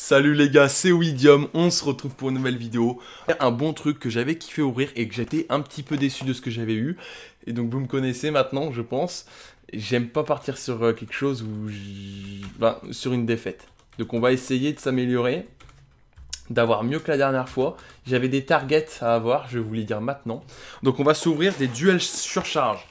Salut les gars, c'est Widium, on se retrouve pour une nouvelle vidéo. Un bon truc que j'avais kiffé ouvrir et que j'étais un petit peu déçu de ce que j'avais eu. Et donc vous me connaissez maintenant, je pense. J'aime pas partir sur quelque chose où sur une défaite. Donc on va essayer de s'améliorer, d'avoir mieux que la dernière fois. J'avais des targets à avoir, je vais vous les dire maintenant. Donc on va s'ouvrir des duels surcharge.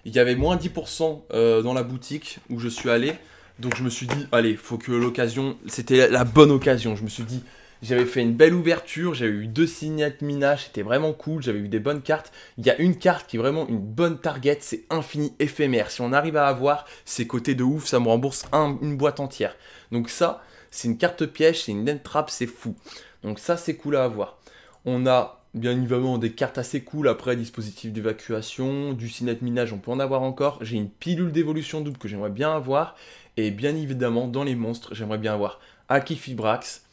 Il y avait moins 10% dans la boutique où je suis allé. Donc je me suis dit, allez, faut que l'occasion, c'était la bonne occasion. Je me suis dit, j'avais fait une belle ouverture, j'avais eu 2 signats minage, c'était vraiment cool, j'avais eu des bonnes cartes. Il y a une carte qui est vraiment une bonne target, c'est infini éphémère. Si on arrive à avoir, c'est côté de ouf, ça me rembourse une boîte entière. Donc ça, c'est une carte piège, c'est une end trap, c'est fou. Donc ça, c'est cool à avoir. On a bien évidemment des cartes assez cool, après dispositif d'évacuation, du signet minage, on peut en avoir encore. J'ai une pilule d'évolution double que j'aimerais bien avoir. Et bien évidemment, dans les monstres, j'aimerais bien avoir Akifibrax,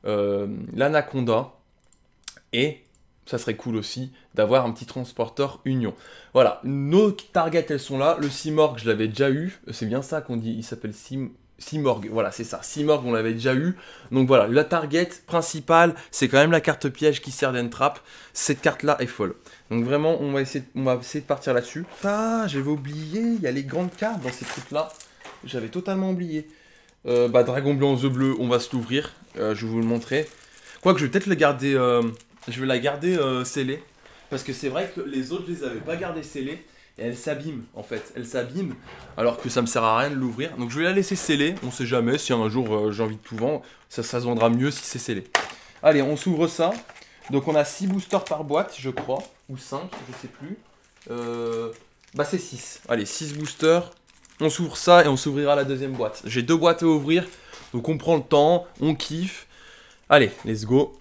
l'Anaconda, et ça serait cool aussi d'avoir un petit transporteur Union. Voilà, nos targets, elles sont là. Le Simorg, je l'avais déjà eu, c'est bien ça qu'on dit, il s'appelle Simorg, voilà, c'est ça, Simorg, on l'avait déjà eu. Donc voilà, la target principale, c'est quand même la carte piège qui sert d'entrap. Cette carte-là est folle. Donc vraiment, on va essayer de partir là-dessus. Ah, j'avais oublié, il y a les grandes cartes dans ces trucs-là. J'avais totalement oublié. Dragon blanc The bleu, on va se l'ouvrir. Je vais vous le montrer. Quoique, je vais peut-être le garder. Je vais la garder scellée. Parce que c'est vrai que les autres, je les avais pas gardées scellées. Et elles s'abîment, en fait. Elles s'abîment. Alors que ça me sert à rien de l'ouvrir. Donc je vais la laisser scellée. On sait jamais. Si un jour j'ai envie de tout vendre, ça se vendra mieux si c'est scellé. Allez, on s'ouvre ça. Donc on a 6 boosters par boîte, je crois. Ou 5, je sais plus. C'est 6. Allez, 6 boosters. On s'ouvre ça et on s'ouvrira la deuxième boîte. J'ai 2 boîtes à ouvrir, donc on prend le temps, on kiffe. Allez, let's go.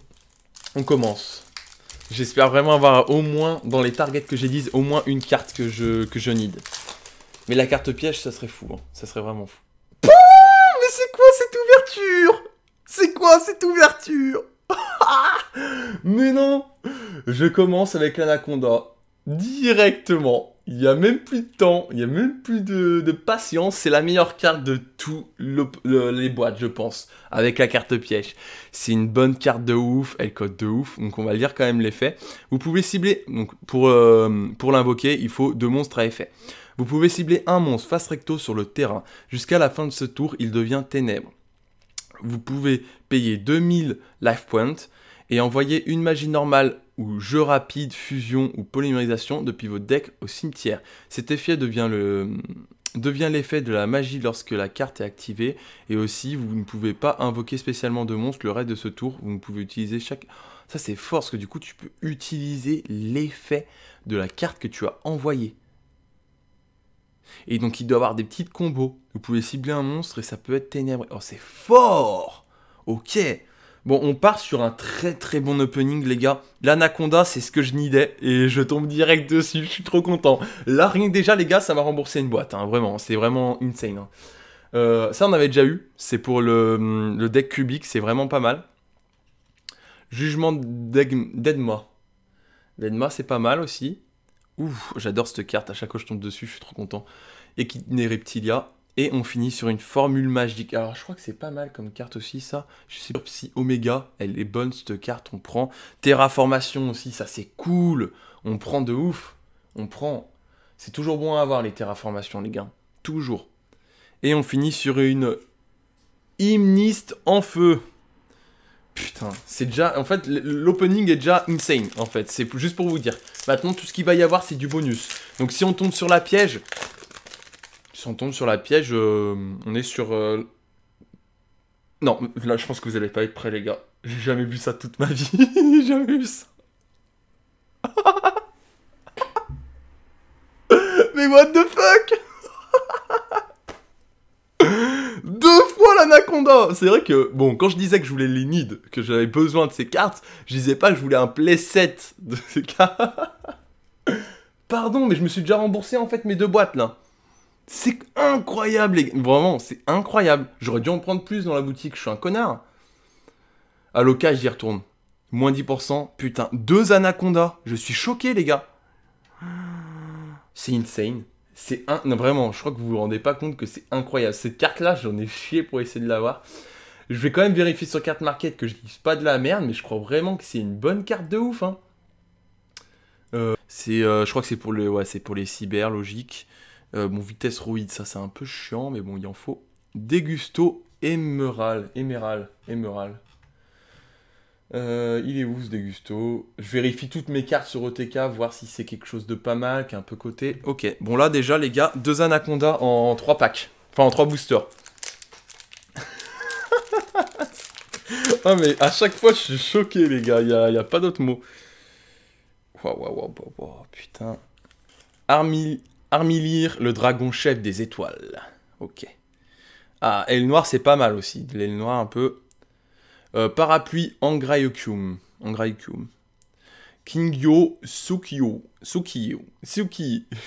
On commence. J'espère vraiment avoir au moins, dans les targets que j'ai dit, au moins une carte que je need. Mais la carte piège, ça serait fou. Hein. Ça serait vraiment fou. Pouh, mais c'est quoi cette ouverture? C'est quoi cette ouverture? Mais non. Je commence avec l'Anaconda. Directement. Il n'y a même plus de temps, il n'y a même plus de patience. C'est la meilleure carte de tous les boîtes, je pense, avec la carte piège. C'est une bonne carte de ouf, elle code de ouf, donc on va lire quand même l'effet. Vous pouvez cibler, donc pour l'invoquer, il faut 2 monstres à effet. Vous pouvez cibler un monstre face recto sur le terrain. Jusqu'à la fin de ce tour, il devient ténèbres. Vous pouvez payer 2000 life points et envoyer une magie normale ou jeu rapide, fusion ou polymérisation depuis votre deck au cimetière. Cet effet devient l'effet de la magie lorsque la carte est activée, et aussi vous ne pouvez pas invoquer spécialement de monstre le reste de ce tour. Vous ne pouvez utiliser chaque... Ça c'est fort parce que du coup tu peux utiliser l'effet de la carte que tu as envoyée. Et donc il doit avoir des petites combos. Vous pouvez cibler un monstre et ça peut être ténèbres. Oh c'est fort. Ok. Bon, on part sur un très très bon opening, les gars. L'Anaconda, c'est ce que je needais et je tombe direct dessus. Je suis trop content. Là, rien que déjà, les gars, ça m'a remboursé une boîte. Hein, vraiment, c'est vraiment insane. Hein. Ça, on avait déjà eu. C'est pour le deck cubique. C'est vraiment pas mal. Jugement d'Edma. D'Edma, c'est pas mal aussi. Ouf, j'adore cette carte. À chaque fois que je tombe dessus, je suis trop content. Echidna Reptilia. Et on finit sur une formule magique. Alors je crois que c'est pas mal comme carte aussi ça. Je sais pas si Omega, elle est bonne cette carte, on prend. Terraformation aussi, ça c'est cool. On prend de ouf. On prend. C'est toujours bon à avoir les terraformations les gars. Toujours. Et on finit sur une Hymniste en feu. Putain, c'est déjà... En fait, l'opening est déjà insane, en fait. C'est juste pour vous dire. Maintenant, tout ce qu'il va y avoir, c'est du bonus. Donc si on tombe sur la piège... Si on tombe sur la piège, on est sur... Non, là, je pense que vous allez pas être prêts, les gars. J'ai jamais vu ça toute ma vie. J'ai jamais vu ça. Mais what the fuck? 2 fois l'Anaconda. C'est vrai que, bon, quand je disais que je voulais les need, que j'avais besoin de ces cartes, je disais pas que je voulais un playset de ces cartes. Pardon, mais je me suis déjà remboursé, en fait, mes 2 boîtes, là. C'est incroyable, les gars. Vraiment, c'est incroyable. J'aurais dû en prendre plus dans la boutique. Je suis un connard. À l'occasion, j'y retourne. Moins 10%. Putain, 2 anacondas. Je suis choqué, les gars. C'est insane. Non, vraiment, je crois que vous vous rendez pas compte que c'est incroyable. Cette carte-là, j'en ai chié pour essayer de l'avoir. Je vais quand même vérifier sur carte market que je dise pas de la merde, mais je crois vraiment que c'est une bonne carte de ouf. Hein. Je crois que c'est pour, pour les cyber, logique. Bon, vitesse roïde, ça c'est un peu chiant, mais bon, il en faut. Dégusto Émerald. Il est où ce Dégusto? Je vérifie toutes mes cartes sur OTK, voir si c'est quelque chose de pas mal, qui est un peu coté. Ok, bon là déjà les gars, 2 anacondas en 3 packs. Enfin en 3 boosters. Ah mais à chaque fois je suis choqué les gars, y a pas d'autre mot. Waouh, putain. Armilir, le dragon chef des étoiles. Ok. Ah, aile noire c'est pas mal aussi, de l'aile noire un peu. Parapluie Angraiokum. Kingyo Sukiyo.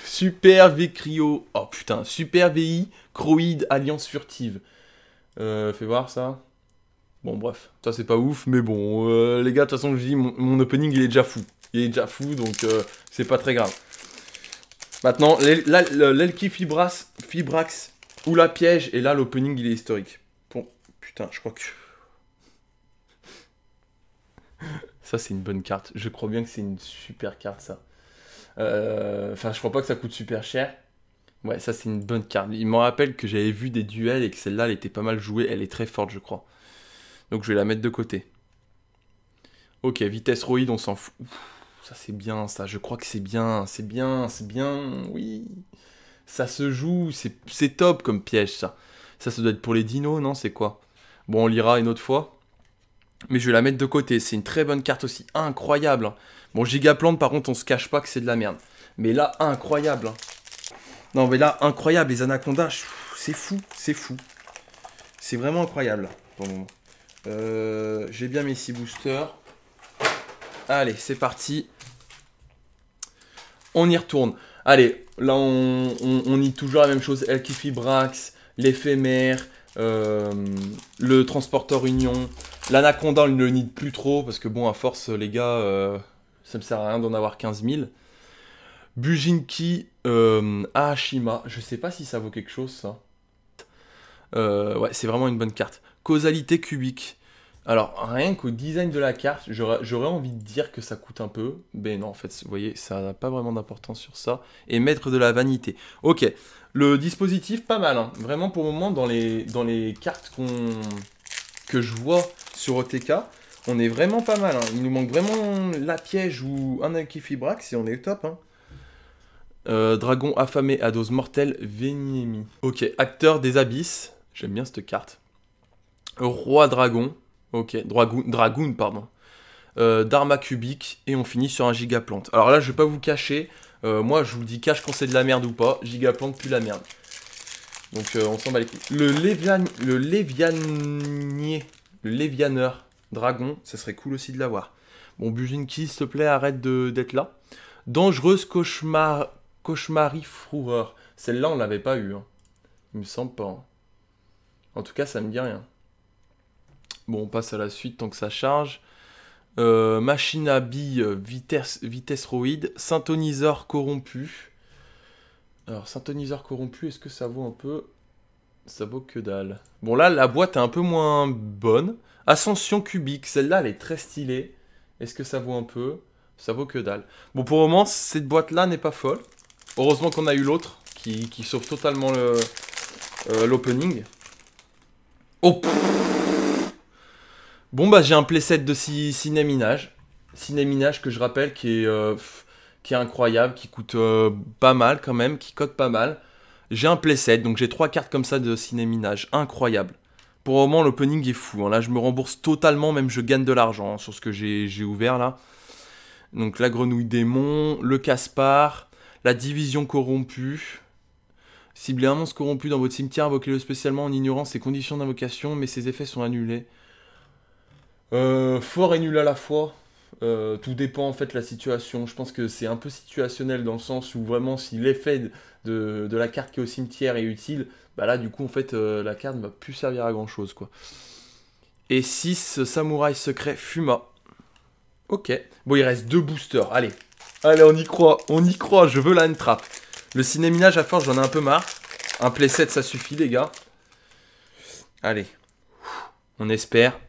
Super Vecrio. Oh putain, Super VI Croïde Alliance Furtive. Fais voir ça. Bon, bref, ça c'est pas ouf, mais bon, les gars, de toute façon, je dis, mon opening il est déjà fou. Donc c'est pas très grave. Maintenant, l'Elki Fibrax ou la piège, et là l'opening il est historique. Bon, putain, je crois que. Ça, c'est une bonne carte. Je crois bien que c'est une super carte, ça. Enfin, je crois pas que ça coûte super cher. Ouais, ça, c'est une bonne carte. Il me rappelle que j'avais vu des duels et que celle-là, elle était pas mal jouée. Elle est très forte, je crois. Donc, je vais la mettre de côté. Ok, vitesse roïde, on s'en fout. Ouf, ça, c'est bien, ça. Je crois que c'est bien. C'est bien. Oui. Ça se joue. C'est top comme piège, ça. Ça doit être pour les dinos, non? C'est quoi? Bon, on lira une autre fois. Mais je vais la mettre de côté, c'est une très bonne carte aussi, incroyable. Bon, Gigaplante, par contre, on se cache pas que c'est de la merde. Mais là, incroyable. Non, mais là, incroyable, les anacondas, c'est fou. C'est vraiment incroyable. Bon, j'ai bien mes 6 boosters. Allez, c'est parti. On y retourne. Allez, là, on y toujours la même chose. Elkifibrax, l'éphémère, le transporteur union. L'anaconda, on ne le need plus trop, parce que bon, à force, les gars, ça me sert à rien d'en avoir 15 000. Bujinki Ahashima, je sais pas si ça vaut quelque chose, ça. Ouais, c'est vraiment une bonne carte. Causalité cubique. Alors, rien qu'au design de la carte, j'aurais envie de dire que ça coûte un peu. Mais non, en fait, vous voyez, ça n'a pas vraiment d'importance sur ça. Et maître de la vanité. Ok, le dispositif, pas mal. Hein. Vraiment, pour le moment, dans les cartes que je vois sur OTK, on est vraiment pas mal. Hein. Il nous manque vraiment la piège ou un Elkifibrax et on est top. Hein. Dragon affamé à dose mortelle, Veniemi. Ok, acteur des abysses. J'aime bien cette carte. Roi dragon. Ok, dragoon, pardon. Dharma cubique. Et on finit sur un gigaplante. Alors là, je vais pas vous cacher. Moi, je vous dis cache quand c'est de la merde ou pas. Gigaplante pue la merde. Donc on s'en bat les couilles. Le Lévianeur dragon, ça serait cool aussi de l'avoir. Bon, Bujinki, s'il te plaît, arrête d'être là. Dangereuse cauchemarifroureur. Celle-là, on l'avait pas eu. Hein. Il me semble pas. Hein. En tout cas, ça me dit rien. Bon, on passe à la suite tant que ça charge. Machine à billes, vitesse roïde. Synthoniseur corrompu. Alors, synthoniseur corrompu, est-ce que ça vaut un peu? Ça vaut que dalle. Bon, là, la boîte est un peu moins bonne. Ascension cubique, celle-là, elle est très stylée. Est-ce que ça vaut un peu? Ça vaut que dalle. Bon, pour le moment, cette boîte-là n'est pas folle. Heureusement qu'on a eu l'autre, qui sauve totalement l'opening. Oh bon, bah, j'ai un playset de Cinéminage. Cinéminage, que je rappelle, qui est incroyable, qui coûte pas mal quand même, qui cote pas mal. J'ai un playset, donc j'ai 3 cartes comme ça de Cinéminage. Incroyable. Pour le moment, l'opening est fou. Hein. Là, je me rembourse totalement, même je gagne de l'argent hein, sur ce que j'ai ouvert là. Donc la grenouille démon, le Caspar, la division corrompue. Ciblez un monstre corrompu dans votre cimetière, invoquez-le spécialement en ignorant ses conditions d'invocation, mais ses effets sont annulés. Fort et nul à la fois. Tout dépend en fait de la situation. Je pense que c'est un peu situationnel dans le sens où vraiment si l'effet de la carte qui est au cimetière est utile, bah là du coup en fait la carte ne va plus servir à grand chose quoi. Et 6 samouraï secret Fuma. Ok. Bon il reste 2 boosters. Allez, on y croit, je veux la trap. Le cinéminage à force j'en ai un peu marre. Un playset ça suffit les gars. Allez. On espère.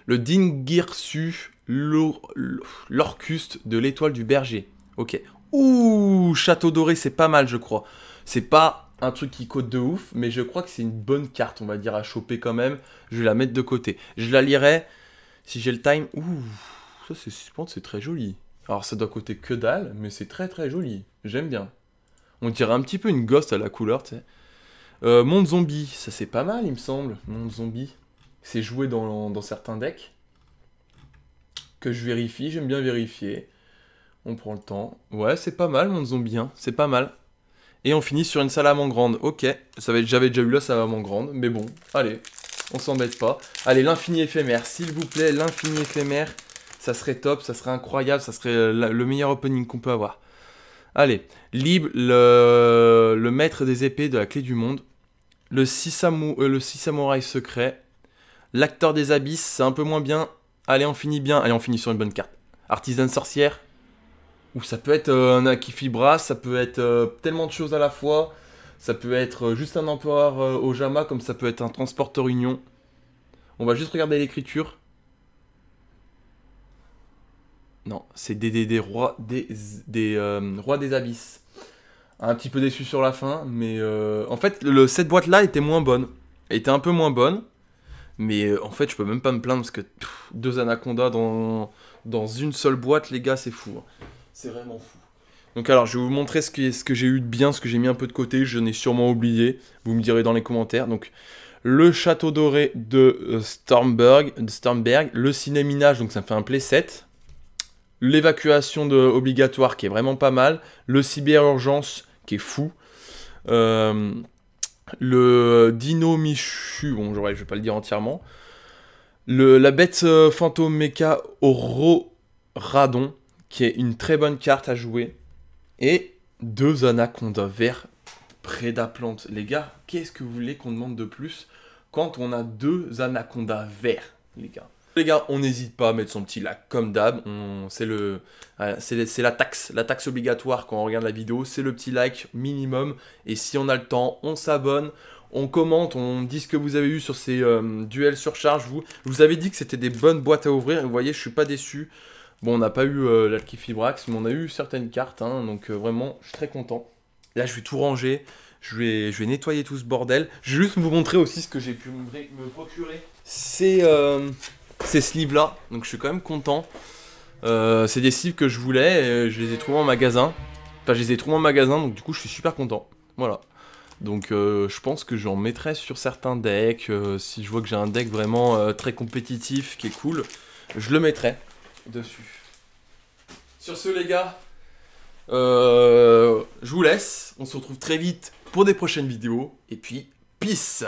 Le Dingirsu Lorcuste de l'étoile du berger. Ok. Ouh, Château Doré, c'est pas mal, je crois. C'est pas un truc qui cote de ouf, mais je crois que c'est une bonne carte, on va dire, à choper quand même. Je vais la mettre de côté. Je la lirai si j'ai le time. Ouh, ça, je pense que c'est très joli. Alors, ça doit coter que dalle, mais c'est très très joli. J'aime bien. On dirait un petit peu une ghost à la couleur, tu sais. Monde Zombie, ça c'est pas mal, il me semble. Monde Zombie. C'est joué dans certains decks. Que je vérifie, j'aime bien vérifier. On prend le temps. Ouais, c'est pas mal, Monde Zombie, hein. C'est pas mal. Et on finit sur une salamandre. Ok, j'avais déjà eu la salamandre, mais bon, allez, on s'embête pas. Allez, l'infini éphémère, s'il vous plaît, l'infini éphémère. Ça serait top, ça serait incroyable, ça serait le meilleur opening qu'on peut avoir. Allez, Lib, le maître des épées de la clé du monde. Le 6 samouraïs secret. L'acteur des abysses, c'est un peu moins bien. Allez, on finit bien. Allez, on finit sur une bonne carte. Artisane sorcière. Ou ça peut être un Akifibra, ça peut être tellement de choses à la fois. Ça peut être juste un empereur Ojama, comme ça peut être un transporteur union. On va juste regarder l'écriture. Non, c'est des rois rois des abysses. Un petit peu déçu sur la fin, mais en fait, cette boîte-là était moins bonne. Elle était un peu moins bonne, mais en fait, je peux même pas me plaindre parce que 2 anacondas dans une seule boîte, les gars, c'est fou. Hein. C'est vraiment fou. Donc alors, je vais vous montrer ce que j'ai eu de bien, ce que j'ai mis un peu de côté. Je n'ai sûrement oublié. Vous me direz dans les commentaires. Donc, le château doré de Stormberg, le cinéminage, donc ça me fait un playset. L'évacuation obligatoire qui est vraiment pas mal. Le cyber-urgence qui est fou. Le Dino Michu, bon, je vais pas le dire entièrement. La bête fantôme mecha Radon, qui est une très bonne carte à jouer. Et 2 anacondas verts Prédaplante. Les gars, qu'est-ce que vous voulez qu'on demande de plus quand on a 2 anacondas verts, les gars? Les gars, on n'hésite pas à mettre son petit like comme d'hab. C'est la taxe obligatoire quand on regarde la vidéo. C'est le petit like minimum. Et si on a le temps, on s'abonne, on commente, on dit ce que vous avez eu sur ces duels surcharge. Je vous avais dit que c'était des bonnes boîtes à ouvrir. Et vous voyez, je suis pas déçu. Bon, on n'a pas eu l'Alkifibrax, mais on a eu certaines cartes. Hein, donc vraiment, je suis très content. Là, je vais tout ranger. Je vais nettoyer tout ce bordel. Je vais juste vous montrer aussi ce que j'ai pu me procurer. Ces sleeves-là. Donc, je suis quand même content. C'est des sleeves que je voulais. Et je les ai trouvés en magasin. Enfin, je les ai trouvés en magasin. Donc, du coup, je suis super content. Voilà. Donc, je pense que j'en mettrai sur certains decks. Si je vois que j'ai un deck vraiment très compétitif, qui est cool, je le mettrai dessus. Sur ce, les gars, je vous laisse. On se retrouve très vite pour des prochaines vidéos. Et puis, peace!